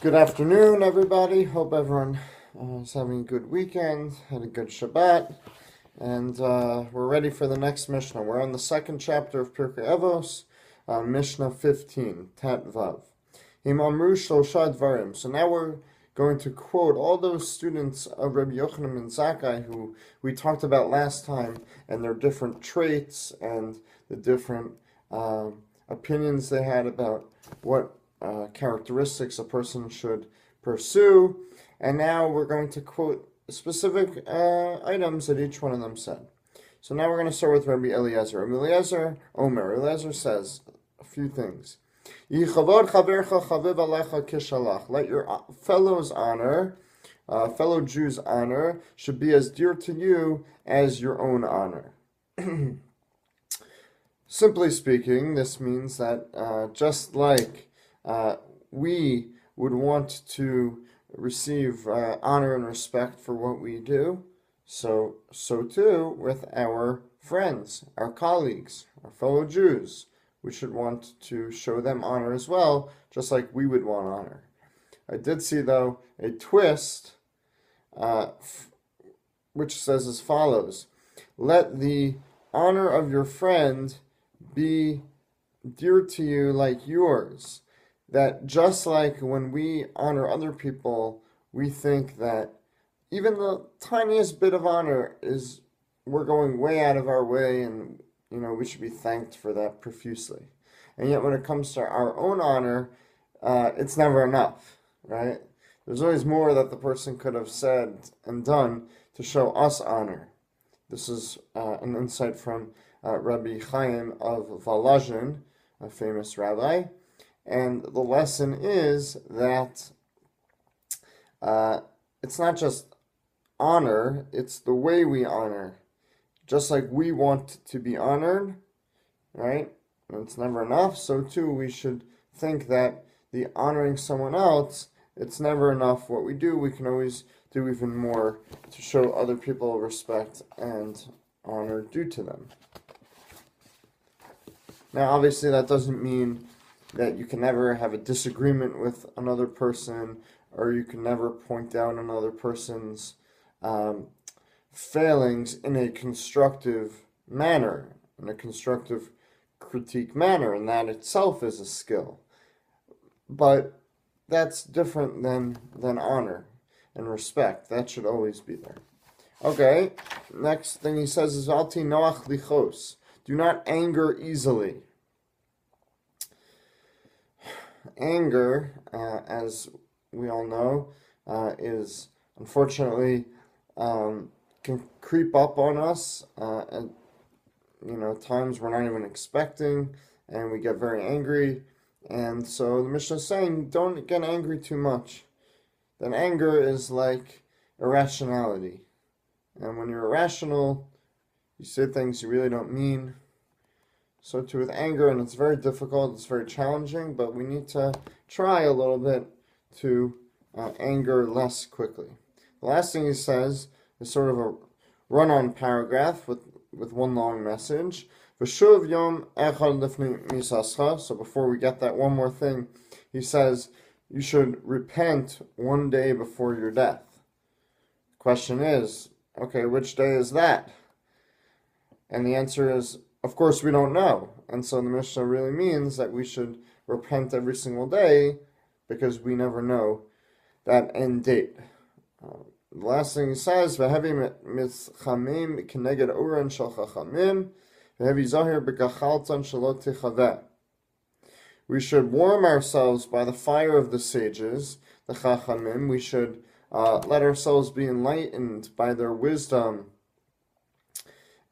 Good afternoon, everybody. Hope everyone is having a good weekend, had a good Shabbat, and we're ready for the next Mishnah. We're on the second chapter of Pirkei Avos, Mishnah 15, Tat Vav. Him amru shlosha dvarim. So now we're going to quote all those students of Rabbi Yochanan and Zakkai who we talked about last time, and their different traits and the different opinions they had about what characteristics a person should pursue. And now we're going to quote specific items that each one of them said. So now we're going to start with Rabbi Eliezer. Rabbi Eliezer, Omer. Eliezer says a few things. Let your fellows honor, fellow Jews' honor, should be as dear to you as your own honor. Simply speaking, this means that just like we would want to receive honor and respect for what we do, so too with our friends, our colleagues, our fellow Jews. We should want to show them honor as well, just like we would want honor. I did see, though, a twist, which says as follows: let the honor of your friend be dear to you like yours. That just like when we honor other people, we think that even the tiniest bit of honor we're going way out of our way, and we should be thanked for that profusely. And yet when it comes to our own honor, it's never enough, right? There's always more that the person could have said and done to show us honor. This is an insight from Rabbi Chaim of Volozhin, a famous rabbi. And the lesson is that it's not just honor, it's the way we honor. Just like we want to be honored, right? And it's never enough, so too we should think that the honoring someone else, it's never enough what we do. We can always do even more to show other people respect and honor due to them. Now, obviously, that doesn't mean that you can never have a disagreement with another person, or you can never point out another person's failings in a constructive manner, in a constructive critique manner, and that itself is a skill. But that's different than honor and respect. That should always be there. Okay, next thing he says is Alti Noach Lichos. Do not anger easily. Anger, as we all know, is unfortunately can creep up on us at times we're not even expecting, and we get very angry. And so the Mishnah is saying, don't get angry too much. Then anger is like irrationality, and when you're irrational, you say things you really don't mean. So too with anger, and it's very difficult, it's very challenging, but we need to try a little bit to anger less quickly. The last thing he says is sort of a run-on paragraph with one long message. V'shuv yom echad lifnei misascha. So before we get that, one more thing. He says you should repent one day before your death. The question is, okay, which day is that? And the answer is, of course, we don't know. And so the Mishnah really means that we should repent every single day because we never know that end date. The last thing he says, "V'hevi mitzchamim k'neged oren shel chachamim, v'hevi zahir b'gachaltan shelo tichaveh." We should warm ourselves by the fire of the sages, the chachamim. We should let ourselves be enlightened by their wisdom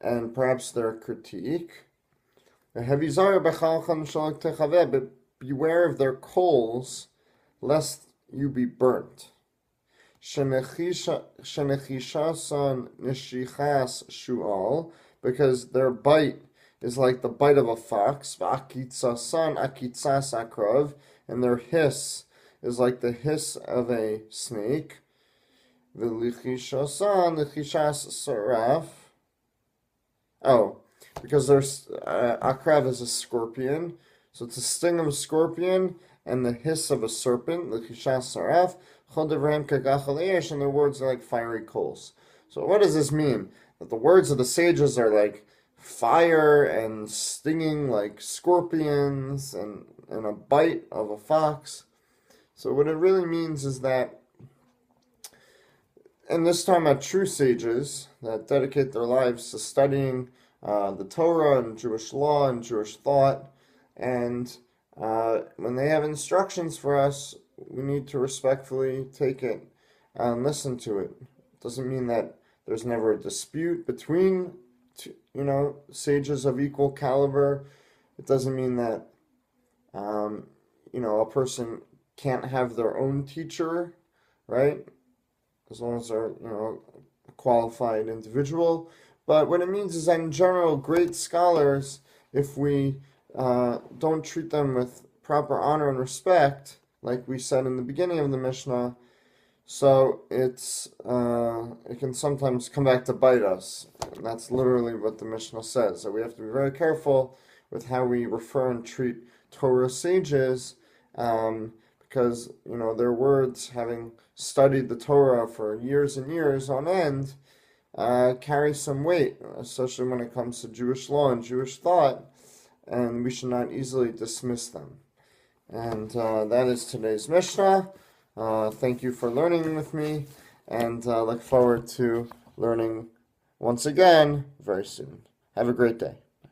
and perhaps their critique. But beware of their coals, lest you be burnt. Because their bite is like the bite of a fox, and their hiss is like the hiss of a snake. Because there's akrav is a scorpion, so it's a sting of a scorpion, and the hiss of a serpent, l'chishas saraf, chol devreim kagachal eish, and their words are like fiery coals. So what does this mean? That the words of the sages are like fire and stinging like scorpions and a bite of a fox. So what it really means is that, and this time about true sages that dedicate their lives to studying the Torah and Jewish law and Jewish thought, and when they have instructions for us, we need to respectfully take it and listen to it. It doesn't mean that there's never a dispute between, sages of equal caliber. It doesn't mean that, a person can't have their own teacher, right? As long as they're, a qualified individual. But what it means is that in general, great scholars, if we don't treat them with proper honor and respect, like we said in the beginning of the Mishnah, so it can sometimes come back to bite us. And that's literally what the Mishnah says. So we have to be very careful with how we refer and treat Torah sages, because their words, having studied the Torah for years and years on end, carry some weight, especially when it comes to Jewish law and Jewish thought, and we should not easily dismiss them. And that is today's Mishnah. Thank you for learning with me, and look forward to learning once again very soon. Have a great day.